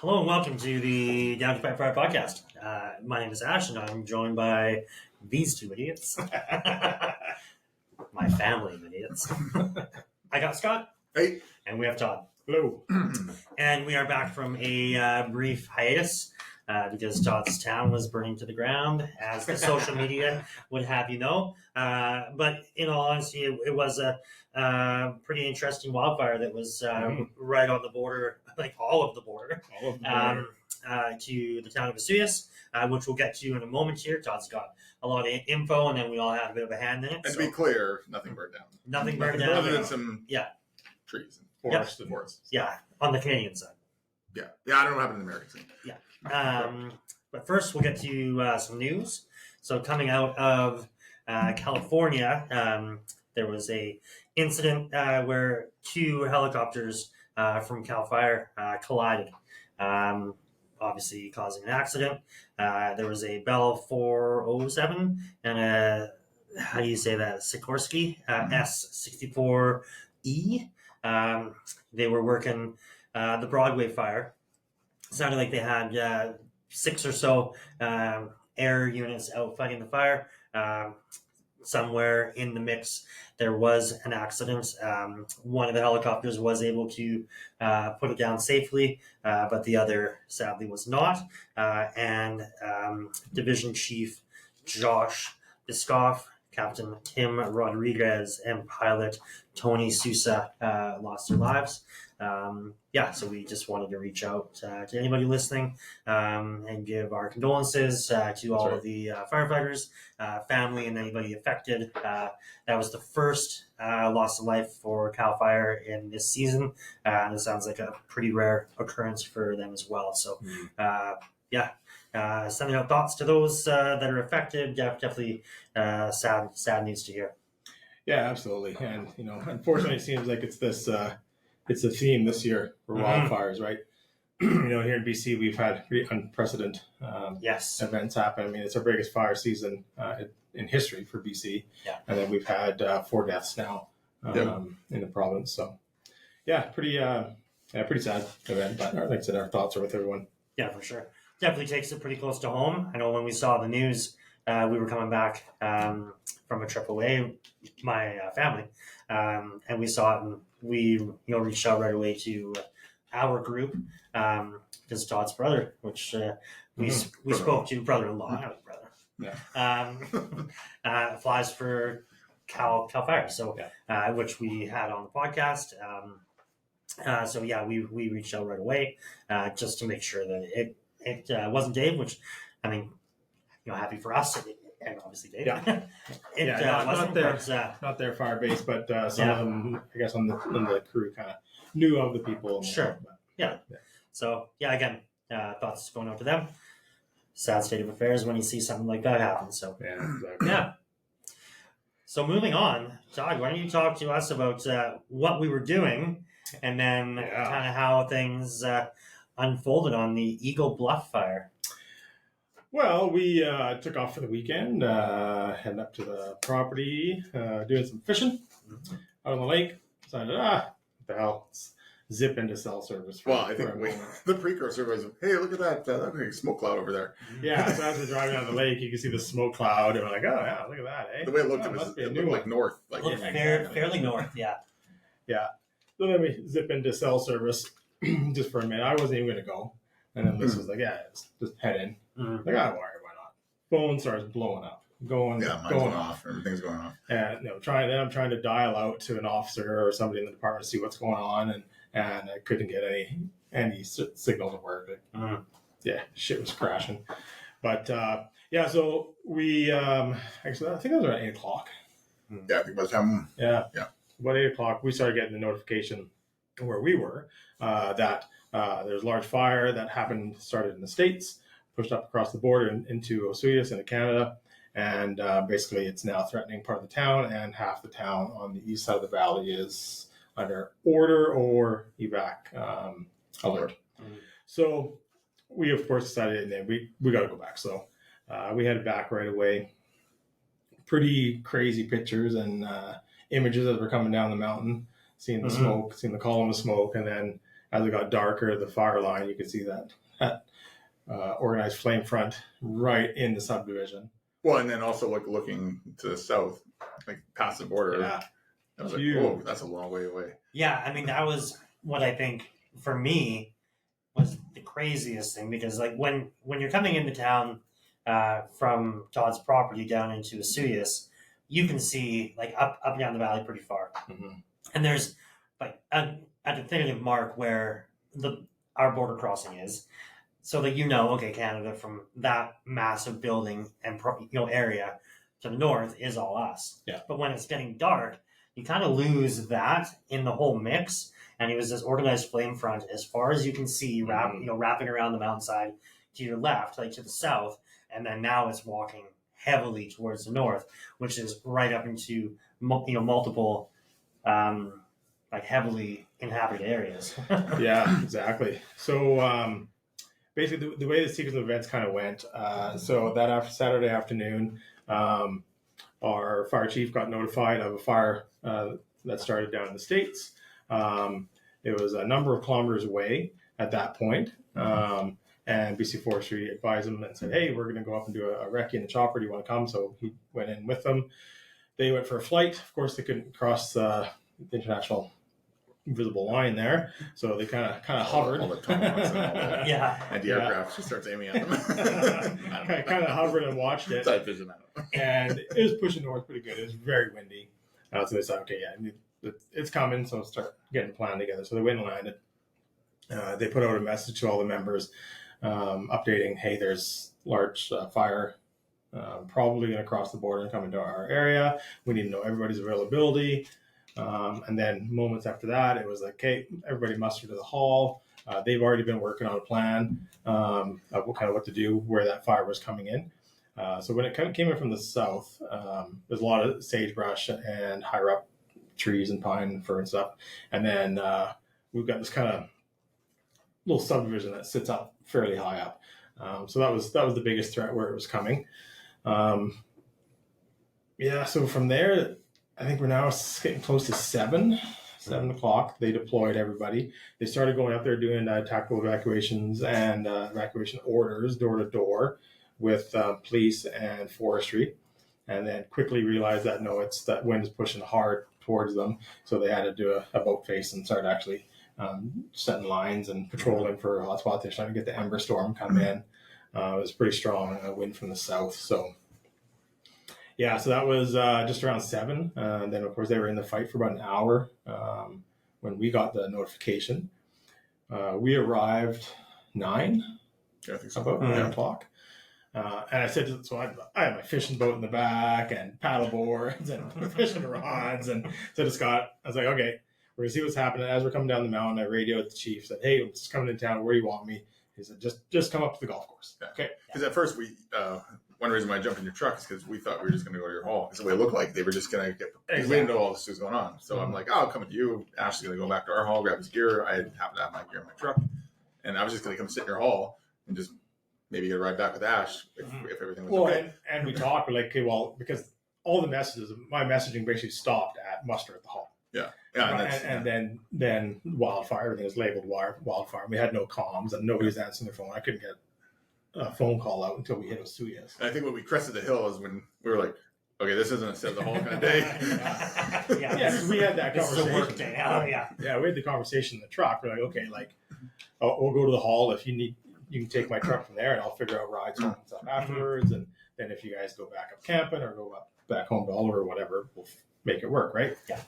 Hello and welcome to the Down to Firefighter podcast. My name is Ash and I'm joined by these two idiots. My family of idiots. I got Scott. Hey. And we have Todd. Hello. And we are back from a brief hiatus because Todd's town was burning to the ground, as the social media would have you know. But in all honesty, it was a pretty interesting wildfire that was right on the border, like all of the border, to the town of Osoyoos, which we'll get to in a moment here. Todd's got a lot of info, and then we all have a bit of a hand in it. And to be clear, nothing burned down. Nothing burned down. Other than some trees and forests. Yeah, on the Canadian side. Yeah, I don't know what happened in the American side. Yeah. But first, we'll get to some news. So coming out of California, there was a incident where two helicopters from CAL FIRE collided, obviously causing an accident. There was a Bell 407 and a, how do you say that, Sikorsky S64E. They were working the Broadway fire. It sounded like they had 6 or so air units out fighting the fire. Somewhere in the mix, there was an accident. One of the helicopters was able to put it down safely, but the other sadly was not. And Division Chief Josh Biscoff, Captain Tim Rodriguez, and pilot Tony Sousa lost their lives. So we just wanted to reach out to anybody listening and give our condolences to all of the firefighters, family, and anybody affected. That was the first loss of life for CAL FIRE in this season. And it sounds like a pretty rare occurrence for them as well. So, sending out thoughts to those that are affected. Definitely sad news to hear. Yeah, absolutely. And, unfortunately, it seems like it's this... it's a theme this year for wildfires, right? Here in BC, we've had pretty unprecedented events happen. I mean, it's our biggest fire season in history for BC. Yeah. And then we've had 4 deaths now in the province. So, pretty sad event. But like I said, our thoughts are with everyone. Yeah, for sure. Definitely takes it pretty close to home. I know when we saw the news, we were coming back from a trip away, my family, and we saw it, and we reached out right away to our group because Todd's brother, which we spoke to, brother-in-law, not brother, flies for CAL FIRE, so which we had on the podcast. We reached out right away just to make sure that it wasn't Dave, which I mean, happy for us. And obviously Dave. Not their fire base, but some of them, I guess, on the crew kind of knew of the people. Sure. So, again, thoughts going out to them. Sad state of affairs when you see something like that happen. So, exactly. So, moving on, Todd, why don't you talk to us about what we were doing and then kind of how things unfolded on the Eagle Bluff fire? Well, we took off for the weekend, heading up to the property, doing some fishing out on the lake. Decided, what the hell, let's zip into cell service. I think the precursor was, hey, look at that, that big smoke cloud over there. Yeah, so as we're driving down the lake, you can see the smoke cloud, and we're like, oh, yeah, look at that, eh? The way it looked, it looked like north. Fairly north, yeah. Yeah. So then we zip into cell service just for a minute. I wasn't even going to go. And then Liz was like, just head in. Like, why not? Phone starts blowing up. Going off. Everything's going off. And I'm trying to dial out to an officer or somebody in the department to see what's going on, and I couldn't get any signal to work. Shit was crashing. But so we actually I think it was around 8:00. Yeah, I think by the time about 8:00 we started getting the notification where we were that there's a large fire that started in the States, pushed up across the border into Osoyoos into Canada, and basically it's now threatening part of the town, and half the town on the east side of the valley is under order or evac alert. So we, of course, decided that we got to go back. So we headed back right away. Pretty crazy pictures and images as we're coming down the mountain, seeing the smoke, seeing the column of smoke, and then as it got darker, the fire line, you could see that organized flame front right in the subdivision. Well, and then also like looking to the south, like past the border. Yeah. I was like, Huge. oh, that's a long way away. Yeah, I mean, that was what I think for me was the craziest thing, because like when you're coming into town from Todd's property down into Osoyoos, you can see like up and down the valley pretty far, and there's like a definitive mark where our border crossing is, so that okay, Canada from that massive building and area to the north is all us. Yeah. But when it's getting dark, you kind of lose that in the whole mix. And it was this organized flame front as far as you can see, wrapping around the mountainside to your left, like to the south, and then now it's walking heavily towards the north, which is right up into multiple like heavily inhabited areas. Yeah, exactly. So basically, the way the sequence of events kind of went. So that Saturday afternoon, our fire chief got notified of a fire that started down in the States. It was a number of kilometers away at that point. And BC Forestry advised him and said, hey, we're going to go up and do a recce in the chopper. Do you want to come? So he went in with them. They went for a flight. Of course, they couldn't cross the international visible line there. So they kind of hovered. All the tomahawks and all that. Yeah. And the aircraft just starts aiming at them. kind of hovered and watched it. Side vision. And it was pushing north pretty good. It was very windy. So they said, okay, yeah, it's coming, so start getting the plan together. So they went and landed. They put out a message to all the members updating, hey, there's large fire probably going to cross the border and come into our area. We need to know everybody's availability. And then moments after that, it was like, okay, everybody muster to the hall. They've already been working on a plan of what to do, where that fire was coming in. So when it came in from the south, there's a lot of sagebrush and higher up trees and pine and fir and stuff. And then we've got this kind of little subdivision that sits up fairly high up. So that was the biggest threat where it was coming. So from there, I think we're now getting close to 7 o'clock. They deployed everybody. They started going up there doing tactical evacuations and evacuation orders door to door with police and forestry, and then quickly realized that that wind is pushing hard towards them. So they had to do a boat face and start actually setting lines and patrolling for a hot spot. They're trying to get the ember storm come in. It was pretty strong wind from the south. So yeah, so that was just around 7. And then of course they were in the fight for about an hour when we got the notification. We arrived 9, Yeah, I think so. about 9 o'clock. And I said, I had my fishing boat in the back and paddle boards and fishing rods, and said to Scott, I was like, okay, we're gonna see what's happening. As we're coming down the mountain, I radioed the chief, said, hey, I'm just coming in town. Where do you want me? He said, just come up to the golf course. Yeah. Okay. Because at first one reason why I jumped in your truck is because we thought we were just going to go to your hall. Because the way it looked like they were just going to get. Exactly. We didn't know all this was going on. So I'm like, I'll come with you. Ash is going to go back to our hall, grab his gear. I happen to have my gear in my truck, and I was just going to come sit in your hall and just maybe get a ride back with Ash if everything was okay. And we talked. We're like, okay, well, because all the messages, my messaging basically stopped at muster at the hall. Yeah. And then wildfire, everything was labeled wildfire. We had no comms and nobody was answering their phone. I couldn't get a phone call out until we hit Osoyoos. And I think when we crested the hill is when we were like, okay, this isn't a set the whole kind of day. Yeah, we had that conversation. It's a work day. Oh, yeah. Yeah, we had the conversation in the truck. We're like, okay, we'll go to the hall. If you need, you can take my truck from there and I'll figure out rides home and stuff afterwards. And then if you guys go back up camping or go up back home to Oliver or whatever, we'll make it work, right? Yeah.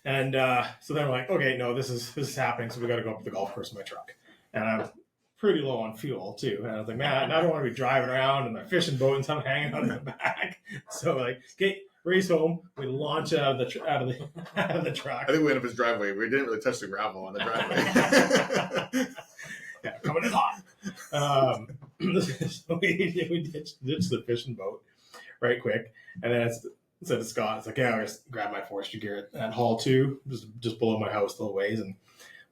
And so then we're like, okay, no, this is happening, so we got to go up to the golf course in my truck. And I'm pretty low on fuel too. And I was like, man, I don't want to be driving around in my fishing boat and something hanging out in the back. So like, okay, race home. We launch out of the truck. I think we ended up his driveway. We didn't really touch the gravel on the driveway. Yeah, coming in hot. So we ditched the fishing boat right quick, and then I said to Scott, it's like, yeah, I just grab my forestry gear at Hall 2, just below my house a little ways, and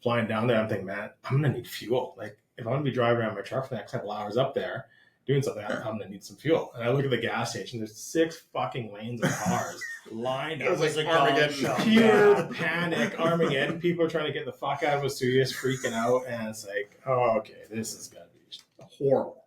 flying down there, I'm thinking, man, I'm gonna need fuel. Like, if I'm gonna be driving around my truck for the next couple hours up there, doing something. I'm going to need some fuel. And I look at the gas station. There's 6 fucking lanes of cars lined It up. was like Armageddon. Pure panic, Armageddon. People are trying to get the fuck out of Osoyoos, freaking out. And it's like, oh, okay, this is going to be horrible.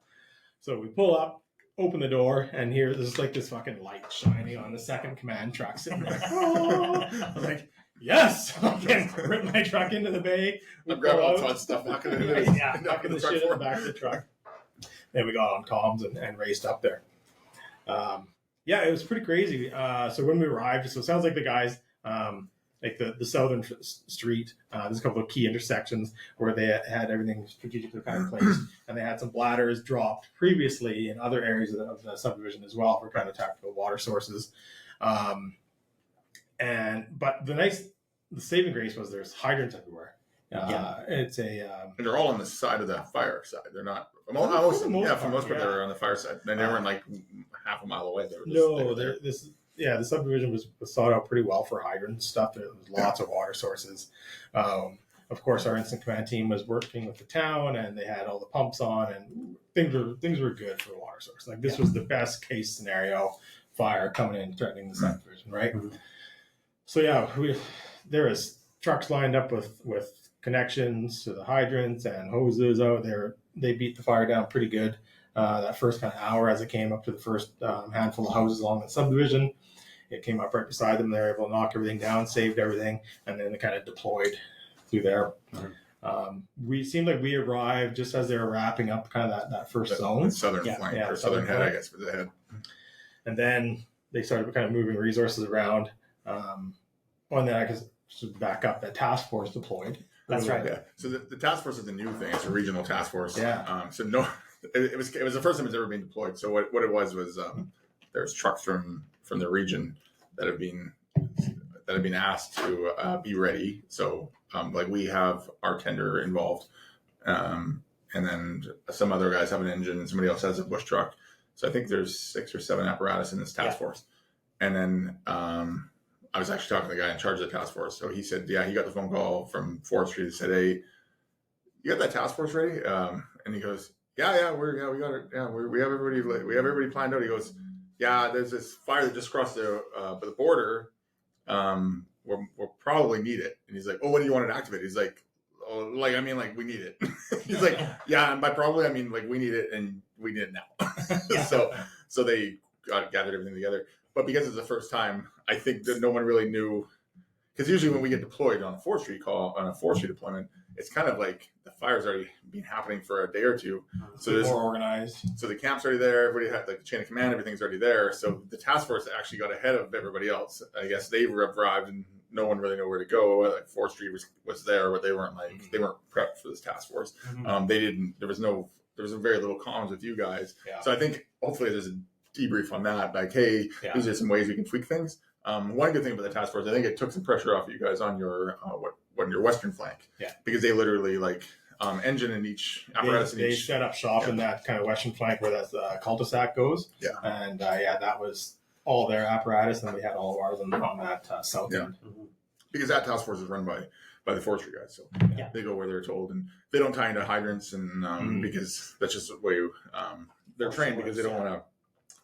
So we pull up, open the door, and here there's like this fucking light shining on the second command truck sitting there. Oh. I'm like, yes, I can rip my truck into the bay. I'm grabbing all Todd's stuff, knocking it in. Knocking the shit in the back of the truck. Then we got on comms and raced up there. It was pretty crazy. So when we arrived, so it sounds like the guys, like the southern street, there's a couple of key intersections where they had everything strategically kind of placed, and they had some bladders dropped previously in other areas of the subdivision as well for kind of tactical water sources. But the saving grace was there's hydrants everywhere. It's and they're all on the side of the fire side. They're not. For the most part, they were on the fire side. And they weren't like half a mile away. The subdivision was thought out pretty well for hydrant stuff. There was lots of water sources. Of course, our instant command team was working with the town, and they had all the pumps on, and things were good for the water source. Like this was the best case scenario fire coming in threatening the subdivision, right? Mm-hmm. So there was trucks lined up with connections to the hydrants and hoses out there. They beat the fire down pretty good. That first kind of hour as it came up to the first handful of houses along the subdivision, it came up right beside them. They were able to knock everything down, saved everything, and then they kind of deployed through there. Mm-hmm. We seemed like we arrived just as they were wrapping up kind of that first zone. Southern flank or southern head, I guess, for the head. And then they started kind of moving resources around. And then I guess to back up, that task force deployed. That's right. Yeah. So the task force is a new thing. It's a regional task force. Yeah. It was the first time it's ever been deployed. So what it was there's trucks from the region that have been asked to be ready. So like we have our tender involved, and then some other guys have an engine, and somebody else has a bush truck. So I think there's 6 or 7 apparatus in this task force. And then I was actually talking to the guy in charge of the task force. So he said, he got the phone call from forestry that said, "Hey, you got that task force ready?" And he goes, we got it. Yeah, we have everybody planned out. He goes, there's this fire that just crossed the border. We'll probably need it. And he's like, "Oh, what do you want it activated?" He's like, "Oh, like we need it." He's like, "Yeah, and by probably I mean like we need it and we need it now." So they gathered everything together. But because it's the first time, I think that no one really knew. Because usually when we get deployed on a forestry deployment, it's kind of like the fire's already been happening for a day or two. So there's more organized. So the camp's already there. Everybody had the chain of command. Everything's already there. So the task force actually got ahead of everybody else. I guess they arrived and no one really knew where to go. Like forestry was there, but they weren't they weren't prepped for this task force. Mm-hmm. There was very little comms with you guys. Yeah. So I think hopefully there's a debrief on that. Like, hey, these are some ways we can tweak things. One good thing about the task force, I think it took some pressure off you guys on your your western flank. Yeah. Because they literally engine in each apparatus. They set up shop in that kind of western flank where that cul-de-sac goes. Yeah. And that was all their apparatus, and then we had all of ours on that south end. Mm-hmm. Because that task force is run by the forestry guys, so they go where they're told, and they don't tie into hydrants, and because that's just the way they're trained, because they don't want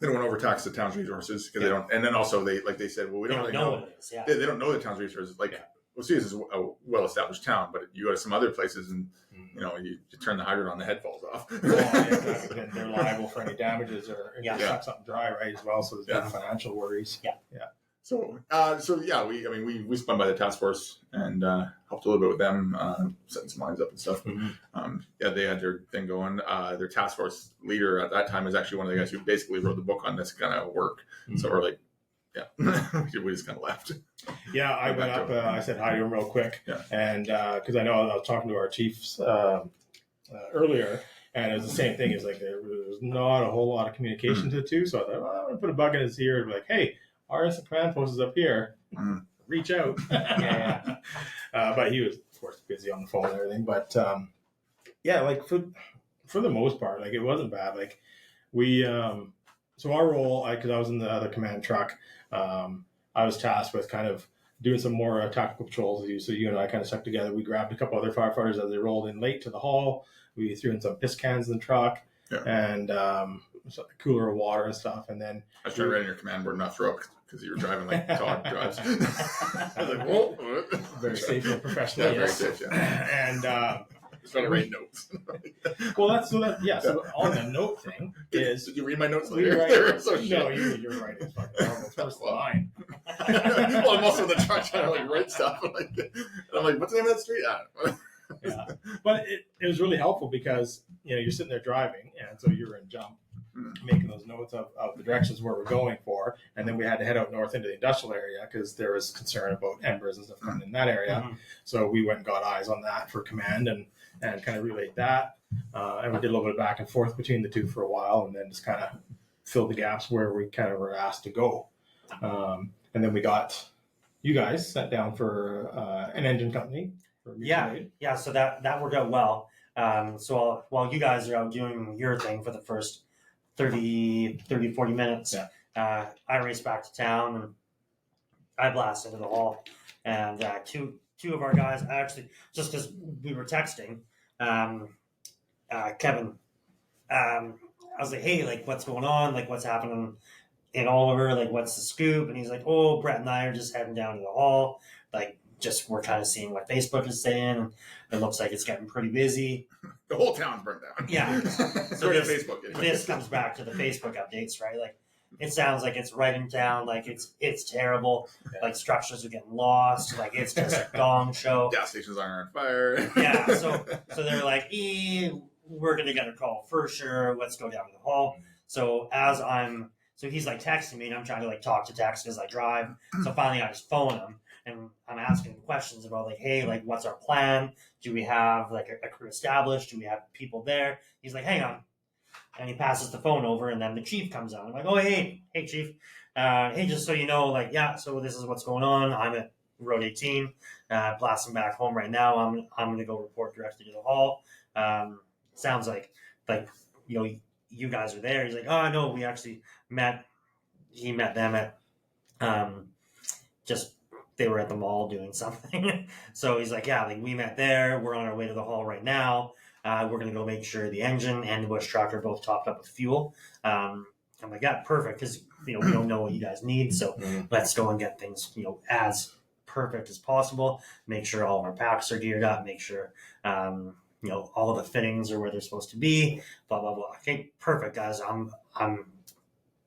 to overtax the town's resources, because they don't. And then also they said, well, we don't really know what it is. Yeah. They don't know the town's resources. Osoyoos is a well-established town, but you go to some other places and you turn the hydrant on, the head falls off. Exactly. And they're liable for any damages or suck something dry, right, as well. So there's no financial worries. Yeah. So we spun by the task force and helped a little bit with them, setting some lines up and stuff. Mm-hmm. They had their thing going. Their task force leader at that time was actually one of the guys who basically wrote the book on this kind of work. Mm-hmm. So we're like, we just kind of left. Yeah, I went up. I said hi to him real quick, and because I know I was talking to our chiefs earlier, and it was the same thing. It's like there was not a whole lot of communication to the two. So I thought, I'm gonna put a bug in his ear, and be like, hey, our instant command post is up here. Reach out. But he was, of course, busy on the phone and everything. But for the most part, it wasn't bad. We so our role, because I was in the other command truck, I was tasked with kind of doing some more tactical patrols. So you and I kind of stuck together. We grabbed a couple other firefighters as they rolled in late to the hall. We threw in some piss cans in the truck. and so a cooler of water and stuff. And then I was trying to write on your command board not throw up because you were driving like Todd drives. I was like, whoa. Very safe and professional. Yeah, very Yes. safe, yeah. And Just trying to write notes. well, so on the note thing is, Did you read my notes we later? write, They were so no, shit. you're right. It's fucking horrible. It's worse than mine. Well, I'm also in the truck trying to like write stuff. I'm like, what's the name of that street? I don't know. Yeah, but it was really helpful because you're sitting there driving, and so you're in jump, making those notes of the directions where we're going for, and then we had to head out north into the industrial area because there was concern about embers and stuff coming in that area. So we went and got eyes on that for command and kind of relayed that, and we did a little bit of back and forth between the two for a while, and then just kind of filled the gaps where we kind of were asked to go, and then we got you guys sat down for an engine company. Yeah. So that worked out well. So while you guys are out doing your thing for the first 30, 40 minutes, I raced back to town and I blasted into the hall. And two of our guys, actually, just because we were texting, Kevin, I was like, hey, like, what's going on? Like, what's happening in Oliver? Like, what's the scoop? And he's like, oh, Brett and I are just heading down to the hall. Like, just we're kind of seeing what Facebook is saying. It looks like it's getting pretty busy. The whole town's burnt down. Yeah. So Facebook. Anyway. This comes back to the Facebook updates, right? Like, it sounds like it's right in town. Like, it's terrible. Yeah. Like, structures are getting lost. Like, it's just a gong show. Gas stations are on fire. Yeah. So they're like, we're gonna get a call for sure. Let's go down to the hall. So so he's like texting me, and I'm trying to like talk to text as I drive. So finally, I just phone him. And I'm asking questions about like, hey, like, what's our plan? Do we have like a crew established? Do we have people there? He's like, hang on. And he passes the phone over, and then the chief comes on. I'm like, oh, hey, chief. Hey, just so you know, like, yeah, so this is what's going on. I'm at Road 18, blasting back home right now. I'm going to go report directly to the hall. Sounds like, you guys are there. He's like, oh, no, we actually met. He met them at, they were at the mall doing something. So he's like, yeah, like, we met there. We're on our way to the hall right now. We're going to go make sure the engine and the bush truck are both topped up with fuel. I'm like, yeah, perfect. Because, we don't know what you guys need. So let's go and get things, as perfect as possible. Make sure all of our packs are geared up. Make sure, all of the fittings are where they're supposed to be. Blah, blah, blah. Okay, perfect, guys. I'm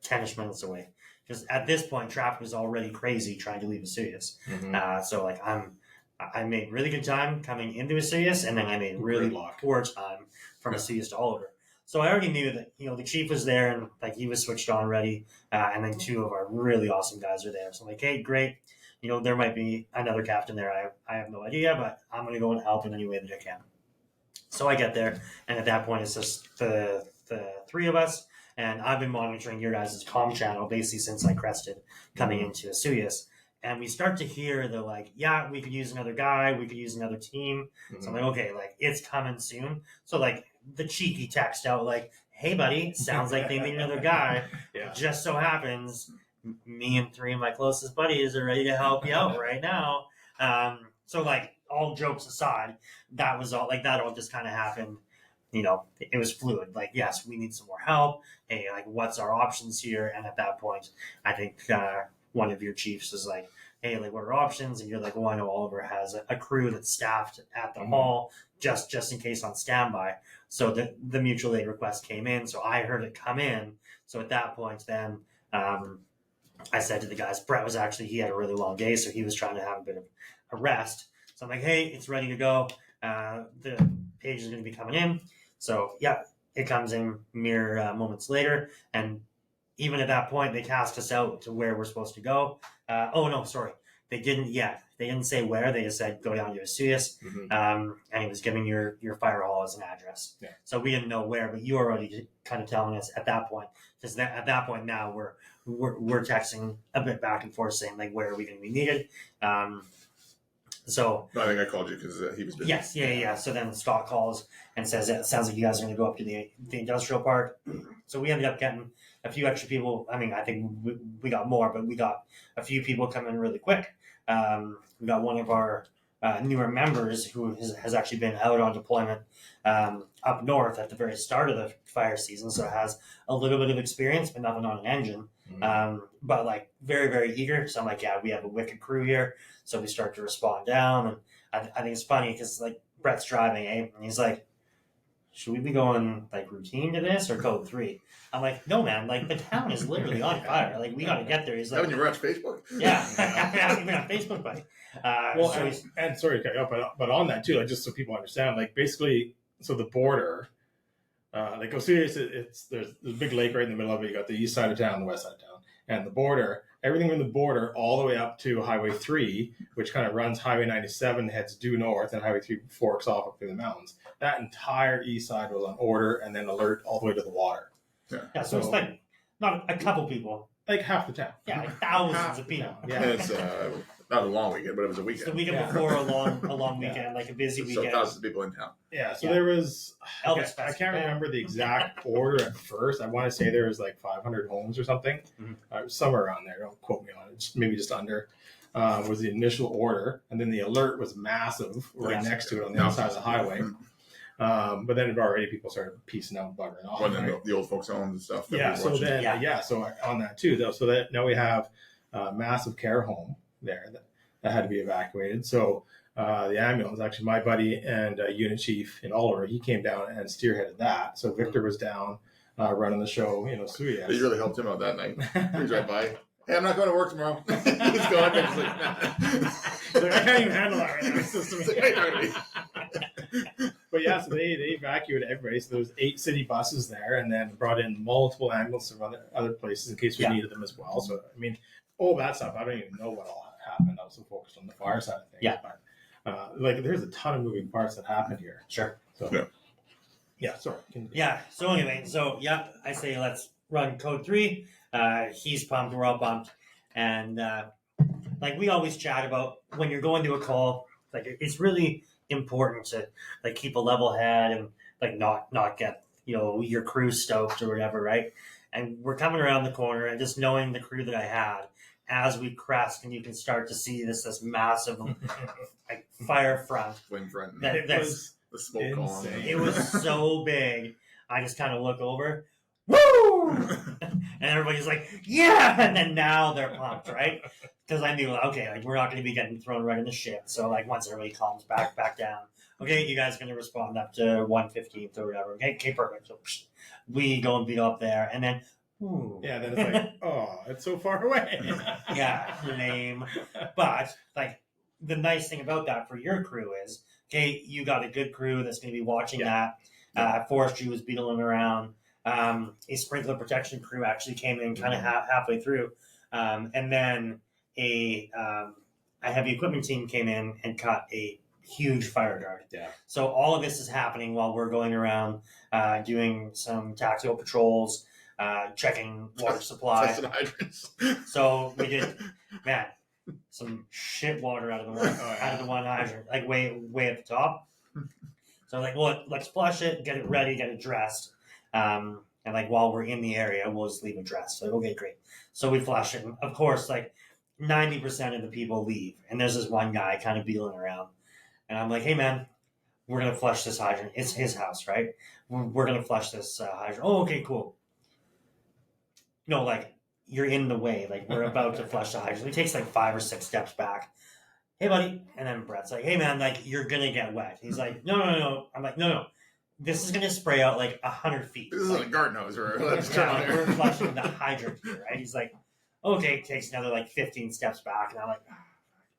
10-ish minutes away. Because at this point, traffic was already crazy trying to leave Osoyoos. So like I made really good time coming into Osoyoos, and then I made really poor time from Osoyoos to Oliver. So I already knew that the chief was there, and like he was switched on ready, and then two of our really awesome guys are there. So I'm like, hey, great. There might be another captain there. I have no idea, but I'm going to go and help in any way that I can. So I get there, and at that point, it's just the three of us. And I've been monitoring your guys' comm channel basically since I crested coming into Osoyoos. And we start to hear they're like, yeah, we could use another guy. We could use another team. So I'm like, okay, like, it's coming soon. So like the cheeky text out like, hey, buddy, sounds like they need another guy. Just so happens me and three of my closest buddies are ready to help you out right now. So like, all jokes aside, that all just kind of happened. It was fluid. Like, yes, we need some more help. Hey, like, what's our options here? And at that point, I think one of your chiefs is like, hey, like, what are options? And you're like, well, I know Oliver has a crew that's staffed at the mall just in case on standby. So the mutual aid request came in. So I heard it come in. So at that point, then I said to the guys, Brett was he had a really long day, so he was trying to have a bit of a rest. So I'm like, hey, it's ready to go. The page is going to be coming in. So, yeah, it comes in mere moments later. And even at that point, they cast us out to where we're supposed to go. They didn't yet. They didn't say where. They just said, go down to Osoyoos. And he was giving your fire hall as an address. Yeah. So we didn't know where, but you were already kind of telling us at that point. Because at that point now, we're texting a bit back and forth saying, like, where are we going to be needed? So I think I called you because he was busy. Yes, yeah. So then Scott calls and says, it sounds like you guys are going to go up to the industrial park. So we ended up getting a few extra people. I mean, I think we got more, but we got a few people come in really quick. We got one of our newer members who has actually been out on deployment up north at the very start of the fire season, so has a little bit of experience, but nothing on an engine. But like very, very eager. So I'm like, yeah, we have a wicked crew here. So we start to respond down, and I think it's funny because like Brett's driving, and he's like, should we be going like routine to this or code 3? I'm like, no, man, like the town is literally on fire. Like we got to get there. He's like, haven't you watched Facebook? yeah, I haven't even on Facebook, buddy. Well, so and sorry to cut you off, but on that too, like just so people understand, like basically, so the border, like Osoyoos, there's a big lake right in the middle of it. You got the east side of town, the west side of town, and the border. Everything from the border all the way up to Highway 3, which kind of runs Highway 97, heads due north, and Highway 3 forks off up through the mountains. That entire east side was on order and then alert all the way to the water. yeah, so it's like not a couple people, like half the town. yeah, like thousands of people. Yeah, And it's not a long weekend, but it was a It's the weekend. weekend before a long weekend, like a busy So weekend. thousands of people in town. yeah. So Yeah. there was, Elvis I Fest, can't yeah. remember the exact order at first. I want to say there was like 500 homes or something, somewhere around there. Don't quote me on it. Maybe just under. Was the initial order, and then the alert was massive right Yes. next to it on the other side of the highway. But then already people started piecing out and buggering off. One of right? the old folks' homes and stuff. that Yeah. we So watched. then, so on that too, though. So that now we have a massive care home there that had to be evacuated. So the ambulance, actually, my buddy and unit chief in Oliver, he came down and spearheaded that. So Victor was down running the show, Osoyoos. You really helped him out that night. He was right by. Hey, I'm not going to work tomorrow. He's gone. He's like, nah. He's like, I can't even handle that right now. It's just- He's like, "Hey, not me." But yeah, so they evacuated everybody. So there was 8 city buses there, and then brought in multiple ambulances from other places in case we needed them as well. So I mean, all that stuff, I don't even know what all happened. I was so focused on the fire side of things. Yeah. But like, there's a ton of moving parts that happened here. Sure. So yeah, sorry. Yeah. So anyway, I say let's run code 3. He's pumped. We're all pumped, and like we always chat about when you're going to a call, like it's really important to like keep a level head and like not get your crew stoked or whatever, right? And we're coming around the corner, and just knowing the crew that I had as we crest, and you can start to see this massive like fire front. Flame front. That's The smoke column. insane. it was so big. I just kind of look over, woo, and everybody's like, yeah, and then now they're pumped, right? Because I knew, okay, like we're not going to be getting thrown right in the shit. So like once everybody calms back down, okay, you guys are going to respond up to 115th or whatever. Okay, perfect. So we go and beat up there, and then, ooh. Yeah, then it's like, oh, it's so far away. Yeah, lame. But like the nice thing about that for your crew is, okay, you got a good crew that's going to be watching that. Forestry was beetling around. A sprinkler protection crew actually came in kind of halfway through, and then a heavy equipment team came in and cut a huge fire guard. Yeah. So all of this is happening while we're going around doing some tactical patrols, checking water supply. Testing hydrants. So we did, man, some shit water out of the one hydrant, like way at the top. So like, well, let's flush it, get it ready, get it dressed, and like while we're in the area, we'll just leave it dressed. So okay, great. So we flush it, and of course, like 90% of the people leave, and there's this one guy kind of beeling around, and I'm like, hey man, we're gonna flush this hydrant. It's his house, right? We're gonna flush this hydrant. Oh, okay, cool. No, like you're in the way. Like we're about to flush the hydrant. It takes like 5 or 6 steps back. Hey, buddy. And then Brett's like, hey, man, like you're going to get wet. He's like, no. I'm like, no. This is going to spray out like 100 feet. This isn't a garden hose. We're flushing the hydrant here, right? He's like, okay, takes another like 15 steps back. And I'm like,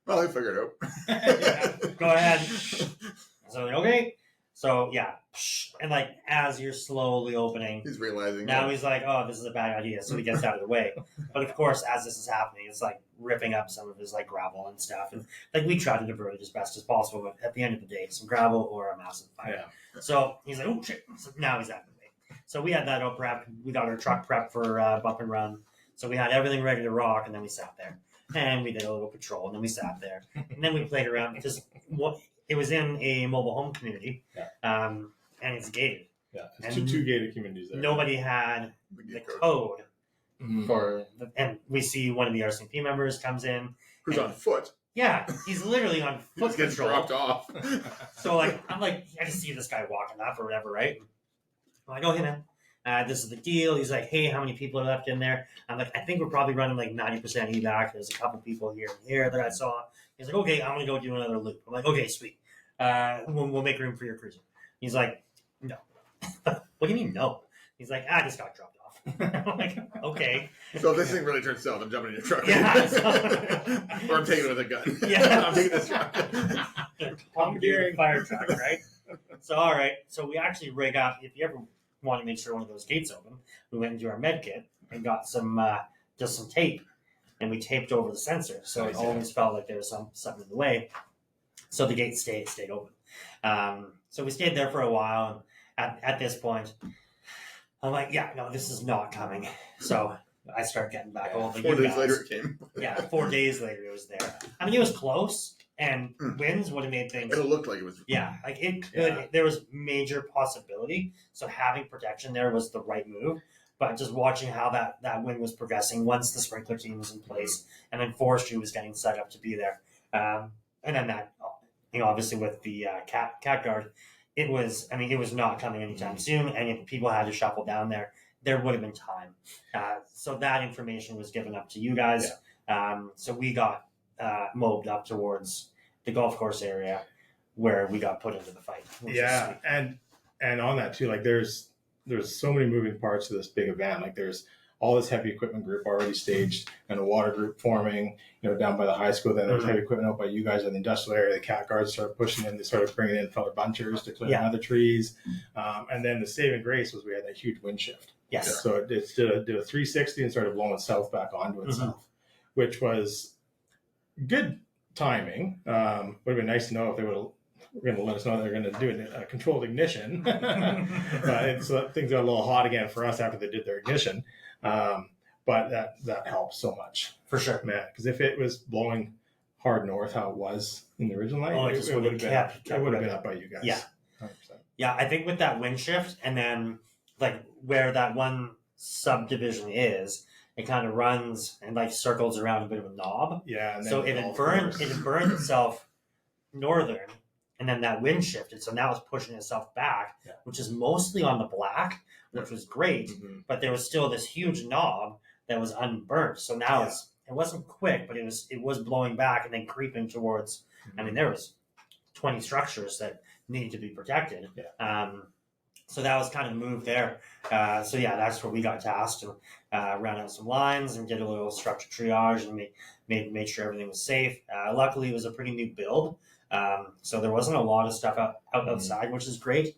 well, I figured it out. go ahead. So I'm like, okay. So yeah. And like as you're slowly opening, He's realizing. now he's like, oh, this is a bad idea. So he gets out of the way. But of course, as this is happening, it's like ripping up some of his like gravel and stuff. And like we try to divert it as best as possible. But at the end of the day, some gravel or a massive fire. Yeah. So he's like, oh shit. So now he's out of the way. So we had that all prepped. We got our truck prepped for bump and run. So we had everything ready to rock. And then we sat there. And we did a little patrol. And then we sat there. And then we played around. Because it was in a mobile home community. Yeah. And it's gated. Yeah, there's two gated communities there. Nobody had the code for, and we see one of the RCMP members comes in. Who's on foot? Yeah, he's literally on He foot just gets control. dropped off. So like, I'm like, I can see this guy walking up or whatever, right? I'm like, okay, man. This is the deal. He's like, hey, how many people are left in there? I'm like, I think we're probably running like 90% evac. There's a couple people here and here that I saw. He's like, okay, I'm gonna go do another loop. I'm like, okay, sweet. We'll make room for your cruiser. He's like, no. What do you mean no? He's like, I just got dropped off. I'm like, okay. So if this thing really turns south, I'm jumping in your truck. Yeah, Or I'm taking it with a gun. Yeah. I'm taking this truck. Commandeering fire truck, right? So all right. So we actually rig up. If you ever want to make sure one of those gates open, we went into our med kit and got some just some tape, and we taped over the sensor, so it always felt like there was something in the way. So the gate stayed open. So we stayed there for a while, and at this point, I'm like, yeah, no, this is not coming. So I start getting back over 4 days later it came. Yeah, 4 days later it was there. I mean, it was close, and winds would have made things. It looked like it was. Yeah, like it could. Yeah. There was major possibility. So having protection there was the right move. But just watching how that wind was progressing once the sprinkler team was in place, and then forestry was getting set up to be there, and then that, obviously with the cat guard, it was not coming anytime soon, and if people had to shuffle down there, there would have been time. So that information was given up to you guys. Yeah. So we got mobed up towards the golf course area where we got put into the fight. Yeah, and on that too, like there's so many moving parts to this big event. Like there's all this heavy equipment group already staged and a water group forming, down by the high school. Then there's heavy equipment out by you guys in the industrial area. The cat guards started pushing in. They started bringing in fellow bunchers to clear other trees. And then the saving grace was we had that huge wind shift. Yes. So it did a 360 and started blowing south back onto itself, which was good timing. Would have been nice to know if they would have going to let us know they're going to do a controlled ignition. So things got a little hot again for us after they did their ignition. But that helped so much. For sure. Man, because if it was blowing hard north how it was in the original night, it would have been up by you guys. Yeah. 100%. Yeah, I think with that wind shift and then like where that one subdivision is, it kind of runs and like circles around a bit of a knob. Yeah. And so it had burned itself northern, and then that wind shifted. So now it's pushing itself back, which is mostly on the black, which was great. But there was still this huge knob that was unburnt. So now it wasn't quick, but it was blowing back and then creeping towards. I mean, there was 20 structures that needed to be protected. So that was kind of the move there. So that's where we got tasked and ran out some lines and did a little structure triage and made sure everything was safe. Luckily, it was a pretty new build, so there wasn't a lot of stuff outside, which is great.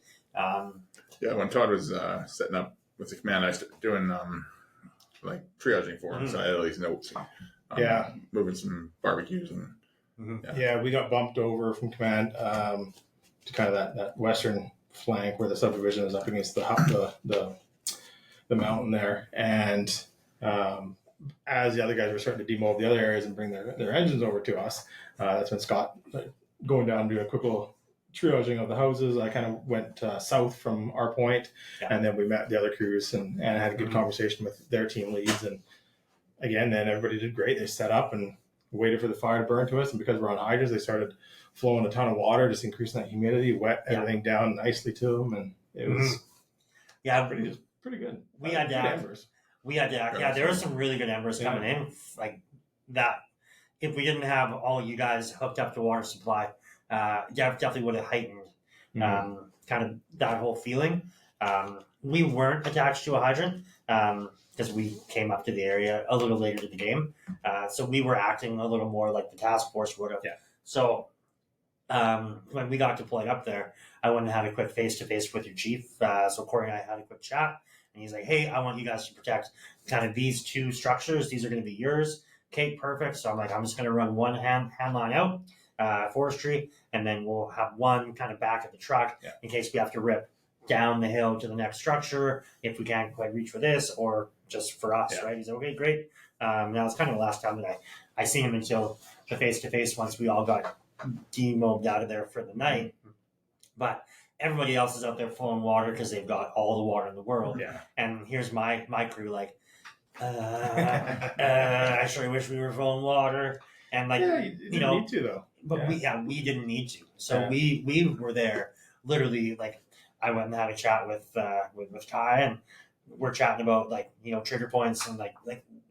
When Todd was setting up with the command, I started doing like triaging for him, so I had all these notes. And, moving some barbecues and we got bumped over from command to kind of that western flank where the subdivision is up against the mountain there, and as the other guys were starting to demob the other areas and bring their engines over to us, that's when Scott going down to do a quick little triaging of the houses. I kind of went south from our point, and then we met the other crews and had a good conversation with their team leads, and again then everybody did great. They set up and waited for the fire to burn to us, and because we're on hydrants, they started flowing a ton of water, just increasing that humidity, wet everything down nicely to them, and it was pretty good. We had to embers. There were some really good embers coming in, like that. If we didn't have all you guys hooked up to water supply, definitely would have heightened kind of that whole feeling. We weren't attached to a hydrant because we came up to the area a little later to the game, so we were acting a little more like the task force would have. So when we got deployed up there, I went and had a quick face-to-face with your chief. So Corey and I had a quick chat, and he's like, hey, I want you guys to protect kind of these two structures. These are going to be yours. Okay, perfect. So I'm like, I'm just going to run one hand line out, forestry, and then we'll have one kind of back at the truck in case we have to rip down the hill to the next structure if we can't quite reach for this, or just for us, right? He's like, okay, great. Now it's kind of the last time that I seen him until the face-to-face once we all got demobbed out of there for the night. But everybody else is out there flowing water because they've got all the water in the world. And here's my crew like, I sure wish we were flowing water. And like, Yeah, you didn't need to though. but we didn't need to. So we were there literally. Like, I went and had a chat with Ty, and we're chatting about like, trigger points and like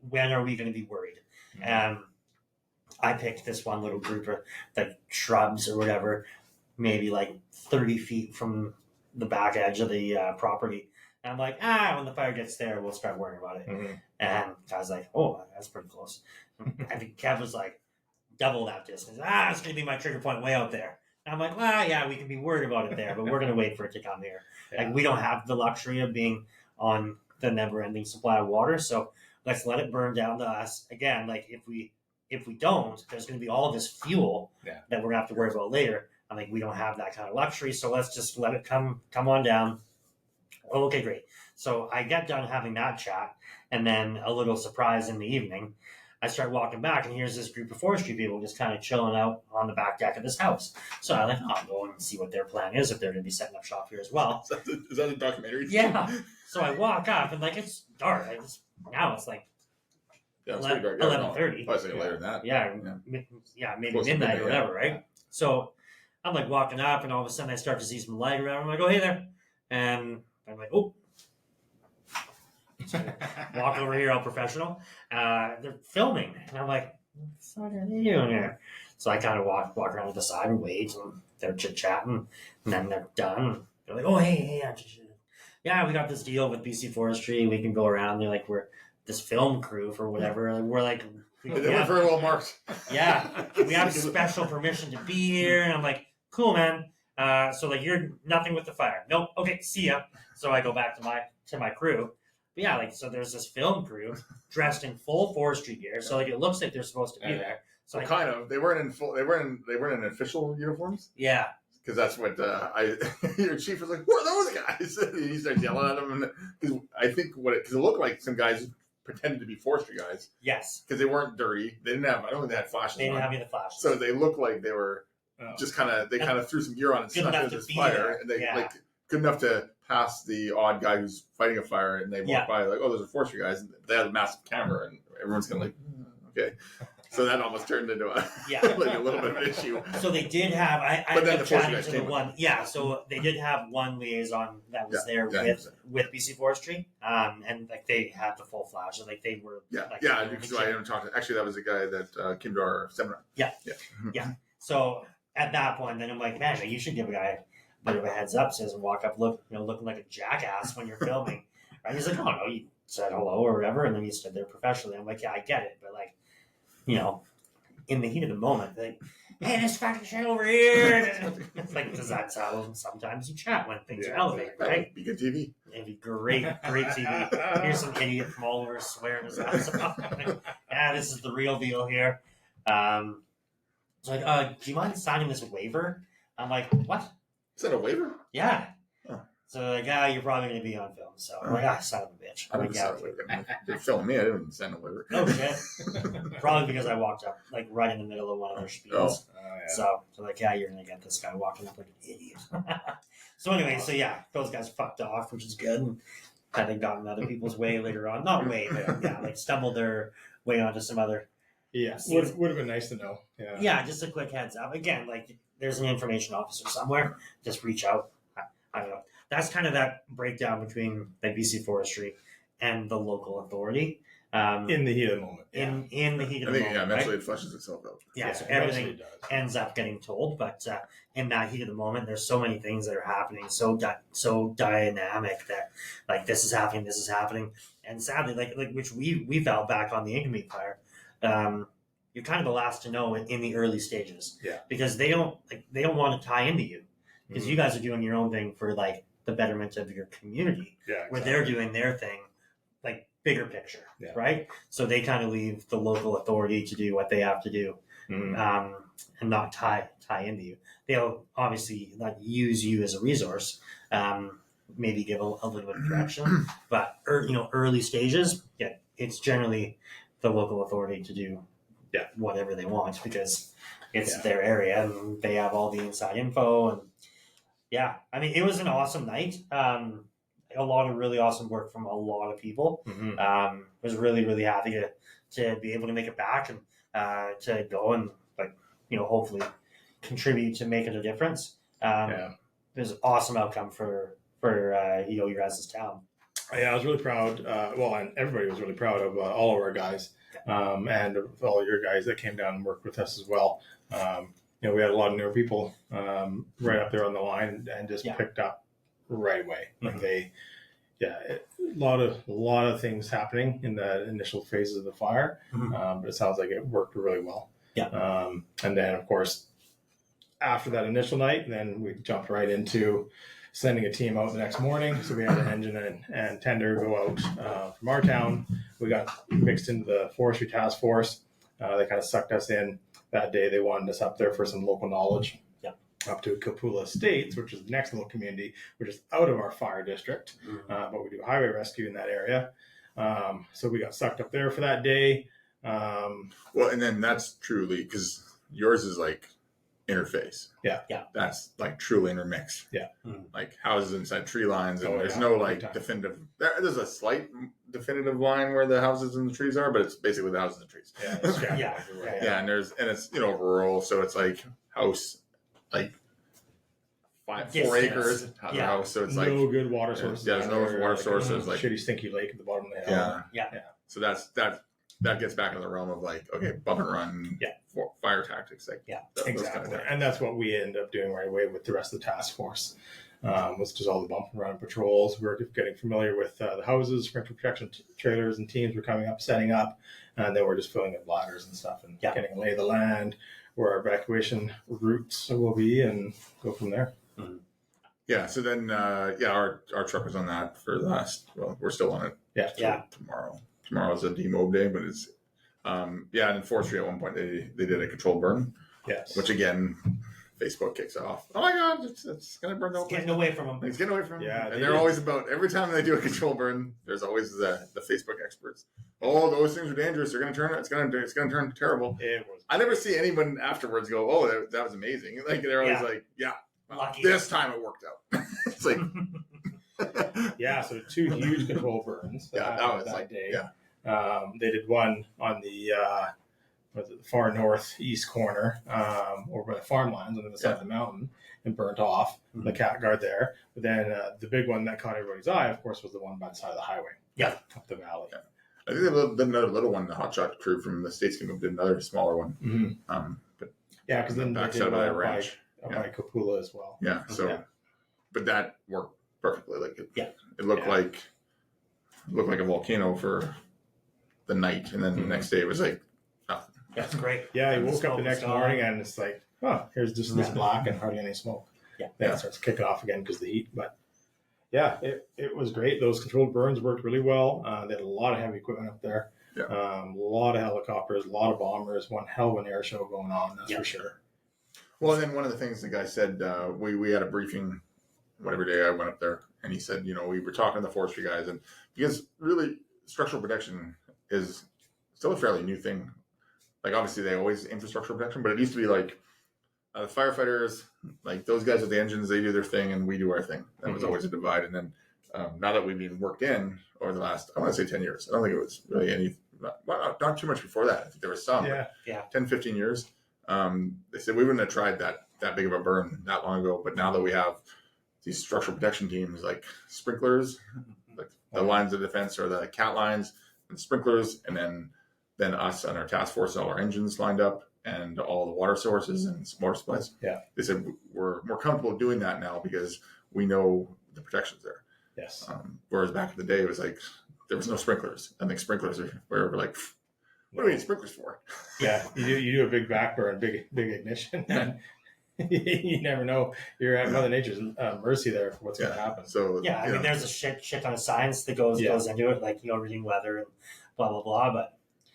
when are we going to be worried? And I picked this one little group of like shrubs or whatever, maybe like 30 feet from the back edge of the property. And I'm like, when the fire gets there, we'll start worrying about it. And I was like, oh, that's pretty close. I think Kev was like, double that distance. It's going to be my trigger point way out there. And I'm like, well, yeah, we can be worried about it there, but we're going to wait for it to come here. Yeah. Like, we don't have the luxury of being on the never-ending supply of water, so let's let it burn down to us. Again, like, if we don't, there's going to be all this fuel that we're going to have to worry about later. I'm like, we don't have that kind of luxury, so let's just let it come on down. Oh, okay, great. So I get done having that chat, and then a little surprise in the evening, I start walking back, and here's this group of forestry people just kind of chilling out on the back deck of this house. So I'm like, I'll go and see what their plan is, if they're going to be setting up shop here as well. Is that a documentary? Yeah. So I walk up, and like, it's dark. Now it's like 11:30. I say later than that. Yeah, maybe midnight or whatever, right? Yeah. So I'm like walking up, and all of a sudden I start to see some light around. I'm like, oh, hey there. And I'm like, oh. So walk over here, all professional. They're filming, and I'm like, what are they doing here? So I kind of walk around to the side and wait, and they're chit chatting, and then they're done. They're like, oh, hey, yeah, we got this deal with BC Forestry. We can go around. They're like, we're this film crew for whatever. And we're like, they were very well marked. Yeah, we have special permission to be here, and I'm like, cool, man. So like, you're nothing with the fire. Nope. Okay, see ya. So I go back to my crew. But yeah, like, so there's this film crew dressed in full forestry gear. So like, it looks like they're supposed to be there. So well, kind of. They weren't in full. They weren't in official uniforms. Yeah. Because that's what your chief was like. Who are those guys? And he starts yelling at them, and I think because it looked like some guys pretended to be forestry guys. Yes. Because they weren't dirty. They didn't have. I don't think they had flashes. They didn't have any flashes. So they looked like they were just kind of. They kind of threw some gear on and snuck into this fire, and they like good enough to pass the odd guy who's fighting a fire, and they walk by like, oh, those are forestry guys. And they had a massive camera, and everyone's kind of like, okay. So that almost turned into a like a little bit of an issue. So they did have. I ended up chatting to the one. Yeah. So they did have one liaison that was there with BC Forestry, and like they had the full flash. Like they were. Yeah. Because I didn't talk to. Actually, that was the guy that came to our seminar. Yeah. So at that point, then I'm like, man, you should give a guy a bit of a heads up, so he doesn't walk up looking like a jackass when you're filming. Right? He's like, oh no, you said hello or whatever, and then you stood there professionally. I'm like, yeah, I get it, but like, in the heat of the moment, like, hey, this fucking shit over here. It's like, because that's how sometimes you chat when things are elevated, right? Be good TV. It'd be great TV. Here's some idiot from all over swearing his ass off. Yeah, this is the real deal here. It's like, do you mind signing this waiver? I'm like, what? Is that a waiver? Yeah. Huh. So like, you're probably going to be on film. So I'm like, son of a bitch. I didn't sign a waiver. They filmed me. I didn't send a waiver. Oh shit. Probably because I walked up like right in the middle of one of their spiels. So like, you're going to get this guy walking up like an idiot. So anyway, those guys fucked off, which is good. And I think got in other people's way later on. Not way, but like stumbled their way onto some other. Yes, would have been nice to know. Yeah, just a quick heads up. Again, like, there's an information officer somewhere. Just reach out. I don't know. That's kind of that breakdown between like BC Forestry and the local authority. In the heat of the moment. In the heat of the moment. Yeah, eventually it flushes itself out. Yeah, so everything ends up getting told. But in that heat of the moment, there's so many things that are happening, so dynamic that like this is happening. And sadly, like which we felt back on the Incoming fire. You're kind of the last to know in the early stages, because they don't want to tie into you, because you guys are doing your own thing for like the betterment of your community, where they're doing their thing, like bigger picture, right? So they kind of leave the local authority to do what they have to do, and not tie into you. They'll obviously like use you as a resource, maybe give a little bit of direction, but early stages, it's generally the local authority to do whatever they want, because it's their area and they have all the inside info. And I mean, it was an awesome night. A lot of really awesome work from a lot of people. Was really, really happy to be able to make it back. And to go and hopefully contribute to making a difference. It was an awesome outcome for your guys' town. Yeah, I was really proud. And everybody was really proud of all of our guys, and of all your guys that came down and worked with us as well. We had a lot of newer people right up there on the line and just picked up right away. Like a lot of things happening in the initial phases of the fire, but it sounds like it worked really well. Yeah. And then, of course, after that initial night, then we jumped right into sending a team out the next morning. So we had an engine and tender go out from our town. We got mixed into the forestry task force. They kind of sucked us in that day. They wanted us up there for some local knowledge. Up to Kapula Estates, which is the next little community, which is out of our fire district, but we do highway rescue in that area. So we got sucked up there for that day. And then that's truly, because yours is like interface. Yeah. That's like truly intermixed. Yeah. Like houses inside tree lines, and there's no like definitive. There's a slight definitive line where the houses and the trees are, but it's basically the houses and trees. Yeah. And it's rural, so it's like house. Like 4 acres house, so it's like no good water sources. Yeah, there's no water sources. Like shitty, stinky lake at the bottom of the hill. Yeah. So that gets back into the realm of like, okay, bump and run. Fire tactics. Like exactly. Kind of and that's what we end up doing right away with the rest of the task force. Was just all the bump and run patrols. We're getting familiar with the houses, sprinkler protection trailers, and teams were coming up, setting up, and then we're just filling up bladders and stuff and getting a lay of the land, where our evacuation routes will be, and go from there. Yeah. So then, our truck was on that for the last. Well, we're still on it. Yeah. Tomorrow's a demob day, but it's. And in forestry at one point they did a controlled burn. Yes. Which again, Facebook kicks off. Oh my God, it's gonna burn. It's getting away from them. It's getting away from them. Yeah. And they're always about every time they do a controlled burn. There's always the Facebook experts. Oh, those things are dangerous. They're gonna turn. It's gonna turn terrible. I never see anyone afterwards go, "Oh, that was amazing." Like they're always like, "Yeah, well, this time it worked out." It's like, so 2 huge control burns. That was that day. Yeah, they did one on the far northeast corner, over by the farmlands on the other side of the mountain, and burnt off the cat guard there. But then the big one that caught everybody's eye, of course, was the one by the side of the highway. Up the valley. Yeah. I think they did another little one. The hotshot crew from the States came up did another smaller one. Because then they did by a ranch by Kapula as well. Yeah. So, but that worked perfectly. Like it looked like a volcano for the night, and then the next day it was like nothing. That's great. Yeah, you woke up the next morning and it's like, here's just this black and hardly any smoke. Then it starts kicking off again because of the heat. But it was great. Those controlled burns worked really well. They had a lot of heavy equipment up there. A lot of helicopters, a lot of bombers, one hell of an air show going on, that's for sure. Well, and then one of the things the guy said, we had a briefing whatever day I went up there, and he said, we were talking to the forestry guys, and because really structural protection is still a fairly new thing. Like obviously they always aim for structural protection, but it used to be like the firefighters, like those guys with the engines, they do their thing and we do our thing. That was always a divide. And then now that we've been worked in over the last, I want to say 10 years, I don't think it was really any, not too much before that. I think there was some, 10, 15 years. They said we wouldn't have tried that big of a burn that long ago, but now that we have these structural protection teams like sprinklers, like the lines of defense or the cat lines and sprinklers, and then us and our task force, all our engines lined up and all the water sources and water supplies. Yeah. They said we're more comfortable doing that now because we know the protection's there. Yes. Whereas back in the day, it was like, there was no sprinklers. I think sprinklers were like, what do we need sprinklers for? Yeah. You do a big back burn, big ignition. And you never know. You're at Mother Nature's mercy there for what's going to happen. So I mean, there's a shit ton of science that goes into it, like reading weather and blah blah blah.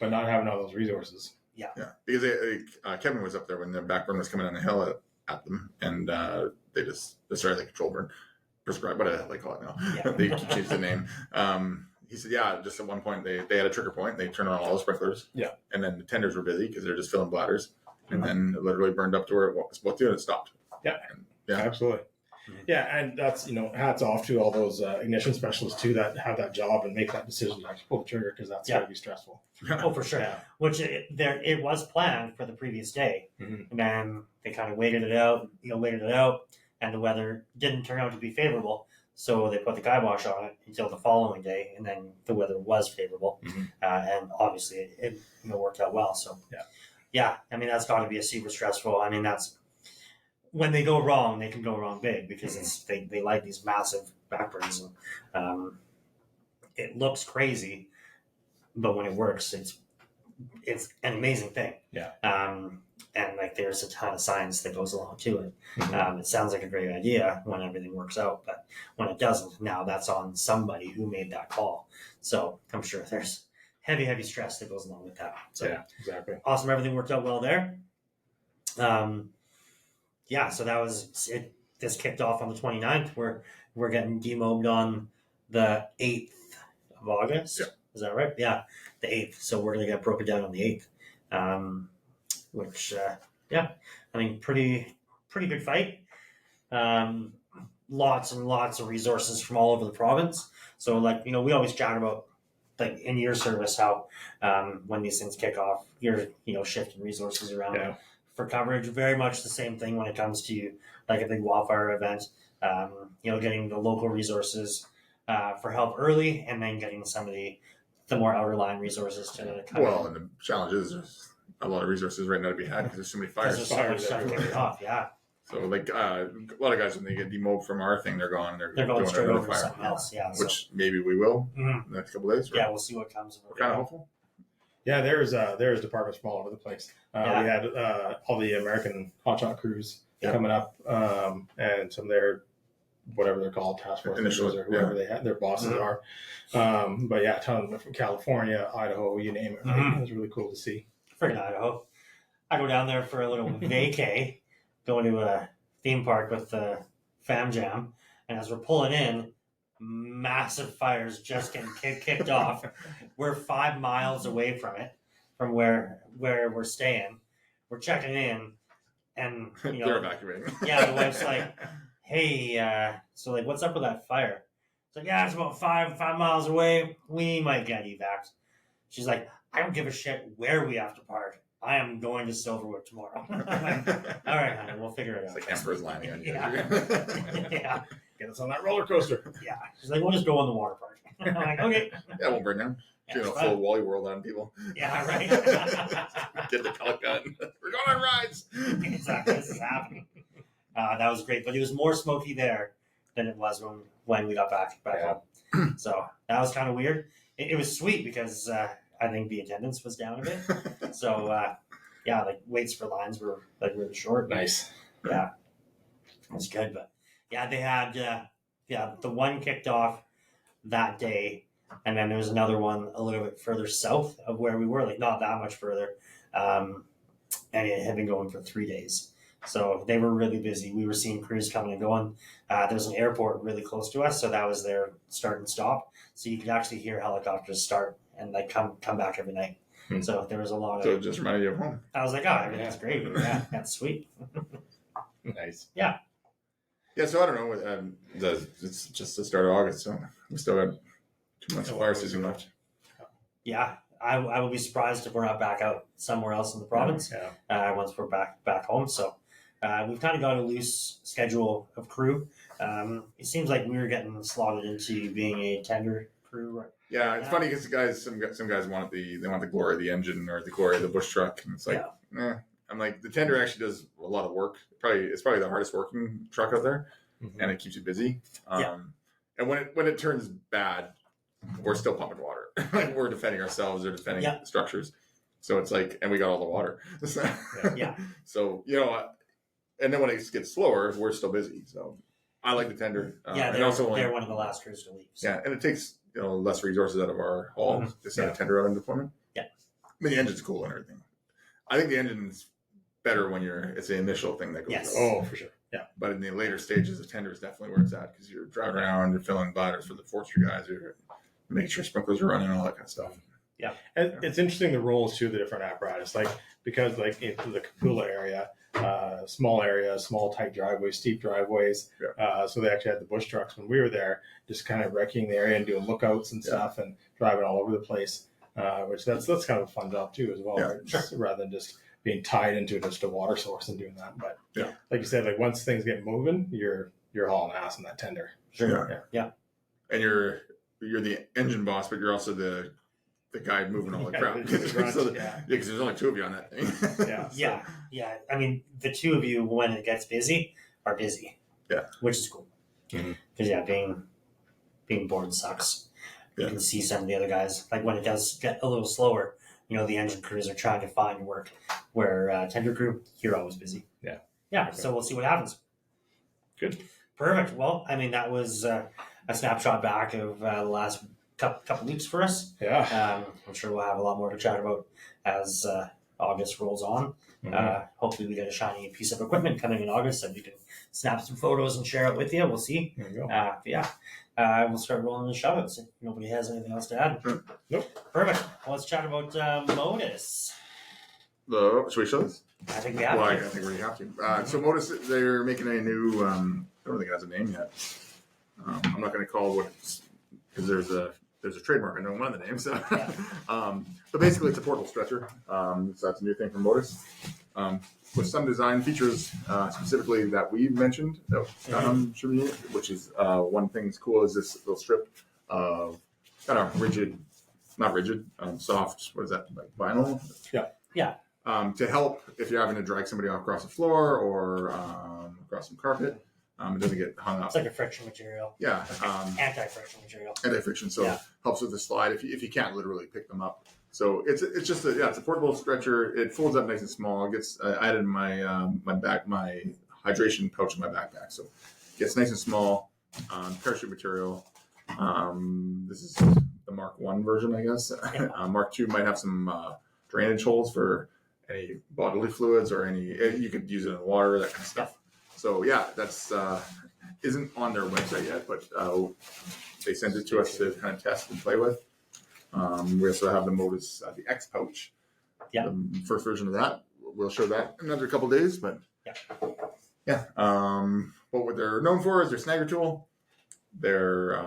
But not having all those resources. Yeah. Because Kevin was up there when the back burn was coming on the hill at them, and they started the control burn. Prescribed, what do they call it now? Yeah. They changed the name. He said, just at one point they had a trigger point. They turned on all the sprinklers. Yeah. And then the tenders were busy because they're just filling bladders. And then it literally burned up to where it was supposed to, and it stopped. Yeah. Absolutely. Yeah, and that's, hats off to all those ignition specialists too that have that job and make that decision to actually pull the trigger, because that's got to be stressful. Oh, for sure. Yeah. Which it was planned for the previous day, Mhm. and then they kind of waited it out, and the weather didn't turn out to be favorable. So they put the kibosh on it until the following day, and then the weather was favorable, and obviously it worked out well. So I mean, that's got to be a super stressful. I mean, that's when they go wrong, they can go wrong big, because they light these massive backburns, and it looks crazy, but when it works, it's an amazing thing. Yeah. And like there's a ton of science that goes along to it. It sounds like a great idea when everything works out, but when it doesn't, now that's on somebody who made that call. So I'm sure there's heavy stress that goes along with that. So yeah, exactly. awesome. Everything worked out well there. So that was it. This kicked off on the 29th. We're getting demobbed on the 8th of August. Yeah. Is that right? Yeah, the 8th. So we're going to get broken down on the 8th. Which, I mean, pretty good fight. Lots and lots of resources from all over the province. So, we always chat about, in your service, how when these things kick off, you're, shifting resources around for coverage. Very much the same thing when it comes to, a big wildfire event. Getting the local resources for help early, and then getting some of the more outer line resources to come in. And the challenge is there's a lot of resources right now to be had because there's so many fires. There's so much stuff kicking off, yeah. So, a lot of guys, when they get demobbed from our thing, they're gone. They're going straight another over to something else, yeah. Which maybe we will in the next couple of days. Yeah, we'll see what comes of it. We're kind of hopeful. Yeah, there's departments from all over the place. We had all the American hotshot crews coming up, and some of their, whatever they're called, task force Initials, or whoever they have, their bosses are. But yeah, a ton of them from California, Idaho, you name it. Right? It was really cool to see. Freaking Idaho. I go down there for a little vacay, going to a theme park with the Fam Jam, and as we're pulling in, massive fires just getting kicked off. We're 5 miles away from it, from where we're staying. We're checking in, and they're evacuating. Yeah, the wife's like, "Hey, so what's up with that fire?" It's like, "Yeah, it's about five miles away. We might get evac." She's like, "I don't give a shit where we have to park. I am going to Silverwood tomorrow." I'm like, "All right, honey, we'll figure it out." It's like Emperor's Landing on you. Yeah. Get us on that roller coaster. Yeah. She's like, "We'll just go on the water park." I'm like, "Okay." Yeah, we'll burn down. Full Wally World on people. Yeah, right. Get the pellet gun. We're going on rides. Exactly. This is happening. That was great, but it was more smoky there than it was when we got back home. So that was kind of weird. It was sweet because I think the attendance was down a bit. So waits for lines were really short. Nice. Yeah, it was good. But yeah, they had the one kicked off that day, and then there was another one a little bit further south of where we were, not that much further, and it had been going for 3 days. So they were really busy. We were seeing crews coming and going. There's an airport really close to us, so that was their start and stop. So you could actually hear helicopters start and come back every night. So there was a lot of. So it just reminded you of home. I was like, "Oh, everything's great. Yeah, that's sweet." Nice. Yeah. Yeah. So I don't know. It's just the start of August, so we still got 2 months of fire season left. Yeah. I will be surprised if we're not back out somewhere else in the province once we're back home. So we've kind of got a loose schedule of crew. It seems like we were getting slotted into being a tender crew. Right? Yeah, it's funny because some guys want the glory of the engine or the glory of the bush truck, and it's like, I'm like, the tender actually does a lot of work. It's probably the hardest working truck out there, and it keeps you busy. And when it turns bad, we're still pumping water. We're defending ourselves or defending structures. So it's like, and we got all the water. So, and then when it gets slower, we're still busy. So I like the tender. They're one of the last crews to leave. So. Yeah, and it takes less resources out of our hall to send a tender out in deployment. Yeah. I mean, the engine's cool and everything. I think the engine's better when it's the initial thing that goes. Yes. Oh, for sure. Yeah. But in the later stages, the tender is definitely where it's at because you're driving around, you're filling bladders for the forestry guys, you're making sure sprinklers are running, all that kind of stuff. Yeah. And it's interesting the roles too of the different apparatus, like because like in the Kapula area, small tight driveways, steep driveways. Yeah. So they actually had the bush trucks when we were there, just kind of wrecking the area and doing lookouts and stuff and driving all over the place. Which that's kind of a fun job too as well, right? Just, rather than just being tied into just a water source and doing that. But like you said, like once things get moving, you're hauling ass in that tender. Sure. Yeah. And you're the engine boss, but you're also the guy moving all the crap. Because there's only two of you on that thing. Yeah. I mean, the two of you, when it gets busy, are busy. Yeah. Which is cool. Because being bored sucks. You can see some of the other guys, like when it does get a little slower, the engine crews are trying to find work, where tender crew, you're always busy. Yeah. So we'll see what happens. Good. Perfect. Well, I mean, that was a snapshot back of the last couple weeks for us. Yeah. I'm sure we'll have a lot more to chat about as August rolls on. Hopefully we get a shiny piece of equipment coming in August and we can snap some photos and share it with you. We'll see. There you go. We'll start rolling the shout-outs if nobody has anything else to add. Nope. Perfect. Well, let's chat about Modus. Should we show this? I think we have Well, I to. think we have to. So Modus, they're making a new, I don't think it has a name yet. I'm not going to call what it's, because there's a trademark. I know one of the names. But basically it's a portable stretcher. So that's a new thing from Modus. With some design features specifically that we mentioned, which is one thing that's cool is this little strip of kind of not rigid, soft, what is that, like vinyl? Yeah. To help if you're having to drag somebody across the floor or across some carpet. It doesn't get hung up. It's like a friction material. Yeah. Anti-friction material. Anti-friction, so helps with the slide if you can't literally pick them up. So it's just it's a portable stretcher. It folds up nice and small. It gets I added my my hydration pouch in my backpack, so it gets nice and small. Parachute material. This is the Mark 1 version, I guess. Mark 2 might have some drainage holes for any bodily fluids or any. You could use it in water, that kind of stuff. So that's isn't on their website yet, but they sent it to us to kind of test and play with. We also have the Modus, the X pouch. The first version of that. We'll show that in another couple days, but what they're known for is their snagger tool, their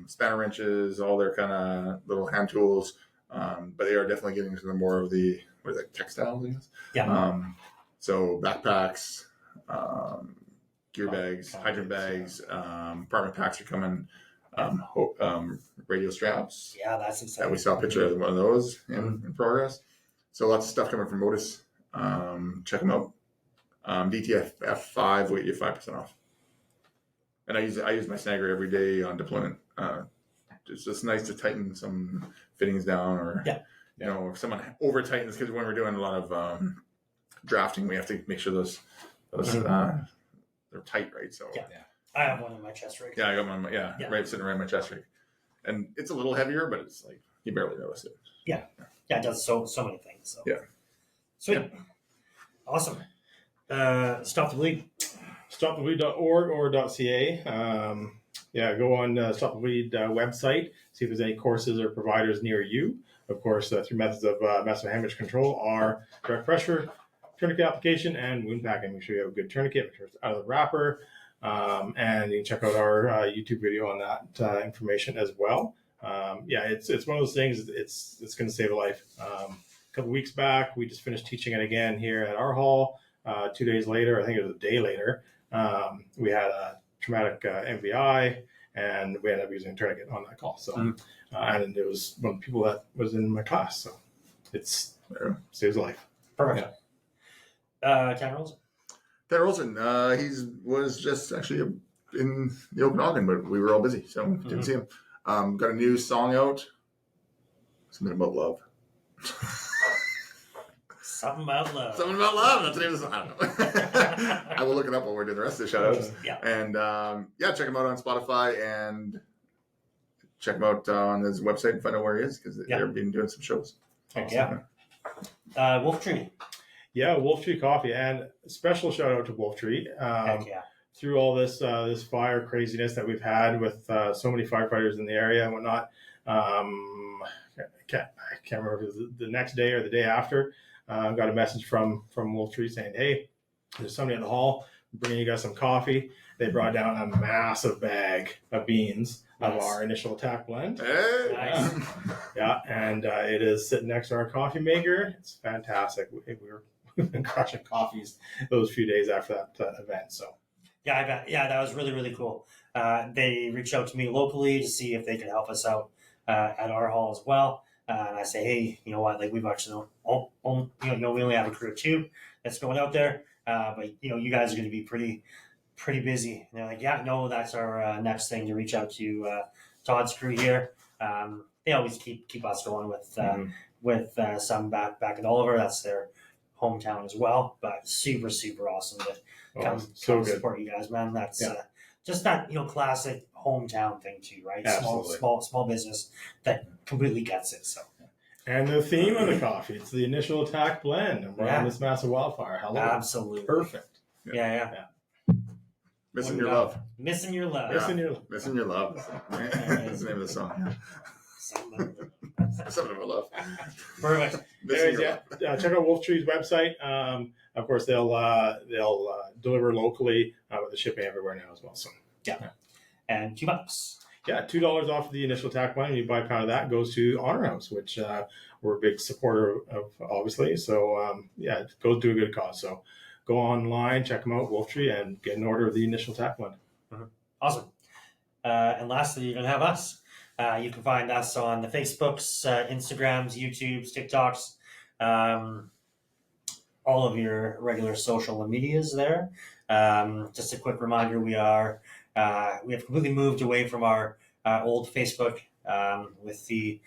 spanner wrenches, all their kind of little hand tools. But they are definitely getting into more of the textiles, I guess. So backpacks, gear bags, hydrant bags, apartment packs are coming. Radio straps. Yeah, that's exciting. We saw a picture of one of those in progress. So lots of stuff coming from Modus. Check them out. DTFF 5 will get you 5% off. And I use my snagger every day on deployment. It's just nice to tighten some fittings down, or if someone over tightens, because when we're doing a lot of drafting, we have to make sure those they're tight, right? So I have one in my chest rig. I got one. Right, sitting right in my chest rig, and it's a little heavier, but it's like you barely notice it. It does so many things. So. Sweet. Awesome. Stop the Bleed. StopTheBleed.org or .ca. Go on Stop the Bleed website. See if there's any courses or providers near you. Of course, three methods of massive hemorrhage control are direct pressure, tourniquet application, and wound packing. Make sure you have a good tourniquet. Make sure it's out of the wrapper. And you can check out our YouTube video on that information as well. It's one of those things. It's going to save a life. A couple weeks back, we just finished teaching it again here at our hall. 2 days later, I think it was a day later, we had a traumatic MVI, and we ended up using a tourniquet on that call. So, and it was one of the people that was in my class. So, it's saves a life. Perfect. Tanner Olsen. Tanner Olsen, he was just actually in the Okanagan, but we were all busy, so didn't see him. Got a new song out. Something about love. Something about love. Something about love. That's the name of the song. I don't know. I will look it up while we're doing the rest of the shout-outs. And check him out on Spotify and check him out on his website and find out where he is, because they've been doing some shows. Wolf Tree. Yeah, Wolf Tree Coffee, and special shout out to Wolf Tree. through all this fire craziness that we've had with so many firefighters in the area and whatnot. I can't remember if it was the next day or the day after. Got a message from Wolftree saying, "Hey, there's somebody in the hall bringing you guys some coffee." They brought down a massive bag of beans of our initial attack blend. Hey. Nice. Yeah, and it is sitting next to our coffee maker. It's fantastic. We've been crushing coffees those few days after that event. So Yeah, I bet. Yeah, that was really, really cool. They reached out to me locally to see if they could help us out at our hall as well. And I say, hey, you know what? Like we've actually, we only have a crew of 2 that's going out there, but you guys are going to be pretty busy. And they're like, yeah, no, that's our next thing, to reach out to Todd's crew here. They always keep us going with some back at Oliver. That's their hometown as well. But super, super awesome to come support you guys, man. That's just that classic hometown thing too, right? Absolutely. Small business that completely gets it. So. And the theme of the coffee, it's the initial attack blend, and we're on this massice wildfire. Hello. Absolutely. Perfect. Yeah. Missing your love. Missing your love. Missing your love. That's the name of the song. Something about love. Perfect. Anyways, check out Wolftree's website. Of course, they'll deliver locally with the shipping everywhere now as well. So And $2. Yeah, $2 off the initial attack blend. You buy a pound of that, goes to Honor House, which we're a big supporter of, obviously. So it goes to a good cause. So go online, check them out, Wolftree, and get an order of the initial attack blend. Awesome. And lastly, you're going to have us. You can find us on the Facebooks, Instagrams, YouTubes, TikToks, all of your regular social medias there. Just a quick reminder, we have completely moved away from our old Facebook with the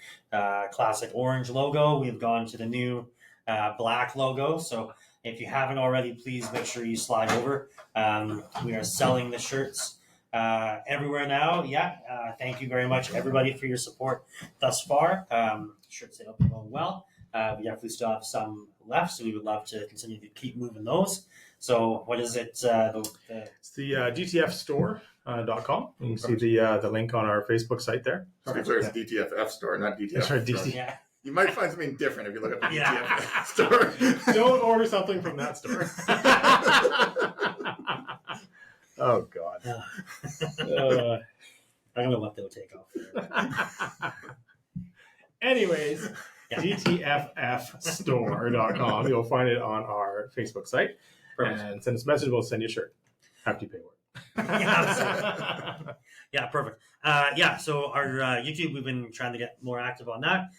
classic orange logo. We've gone to the new black logo. So if you haven't already, please make sure you slide over. We are selling the shirts everywhere now. Thank you very much, everybody, for your support thus far. Shirts sale are going well. We definitely still have some left, so we would love to continue to keep moving those. So what is it? It's the DTFstore.com. You can see the link on our Facebook site there. To be clear, it's DTFF store, not DTF. That's right, store. DC. You might find something different if you look up the DTFF store. Don't order something from that store. Oh, God. I don't know what they'll take off. Anyways, DTFFstore.com. You'll find it on our Facebook site. Perfect. And send us a message. We'll send you a shirt after you pay for it. Yeah, perfect. So our YouTube, we've been trying to get more active on that,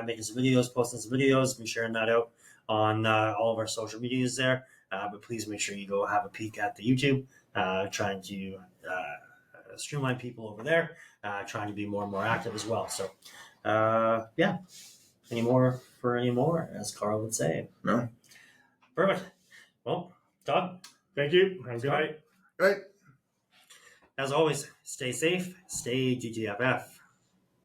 making some videos, posting some videos, been sharing that out on all of our social medias there. But please make sure you go have a peek at the YouTube, trying to streamline people over there, trying to be more and more active as well. So, any more, as Carl would say. No. Perfect. Well, Todd. Thank you. Have a good night. Good night. As always, stay safe, stay DTFF.